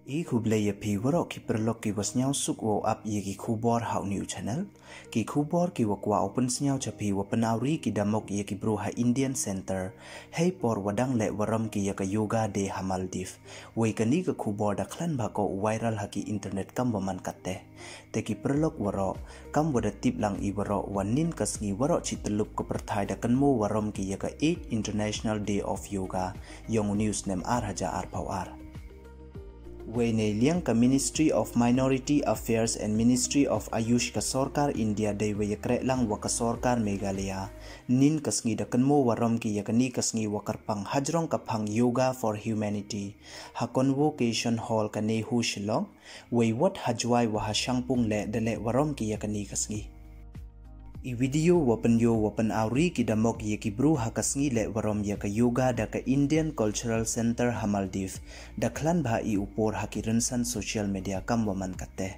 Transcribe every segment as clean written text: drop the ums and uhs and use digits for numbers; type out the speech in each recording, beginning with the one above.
I kublaya pi warok ki perlok ki wasnyaw suk wo up ye ki kubor hau new channel ki kubor ki wakwa open snyaw chapi wa Pnar ki damok ye ki bruha Indian Center heipor wadang le warom ki ya ka yoga de Maldives wei kani ka kubor da klan ba ko viral haki internet kam waman katte te ki perlok warok kam wada tip lang I warok wanin kasngi warok chitelup ko perthai da kanmo warom ki ya ka 8 International Day of Yoga yong news nem ar haja ar pawar Wene liang ka Ministry of Minority Affairs and Ministry of Ayush ka Sorkar India day we yakre lang wa ka Sorkar Meghalaya nin kasngi da kanmo warom ki yakani kasngi wakarpang hajrong kapang Yoga for Humanity ha convocation hall ka nehu Shillong we wat hajwai wa hasyangpung le dele warom ki yakani kasngi I video wapan awri ki damok ye ki bru hakasngi le warom ya ka yoga da ka Indian Cultural Center Maldives da klan ba I upor haki rensan social media kam waman katte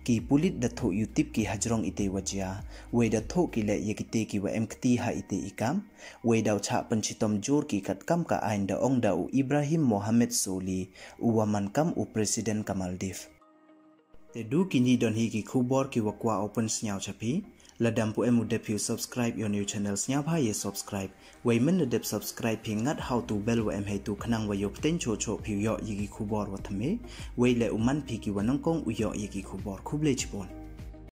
ki pulit da tho YouTube ki hajrong ite wajia we da tho ki le ye ki te ki wa emkti ha ite ikam we da cha panchitom jor ki kat kam ka ain da ong da u Ibrahim Mohammed Soli u waman kam u president ka Maldives te du kini don hi ki khubor ki wakwa open snyaw chapi ladam pu emu dep you subscribe your new channel snya bha ye subscribe wei men dep subscribe phi ngat how to bell wa em he tu khnang wa yo ten cho phi yo yigi khubor wa thame wei le uman phi ki wanang kong u yo yigi khubor khuble chpon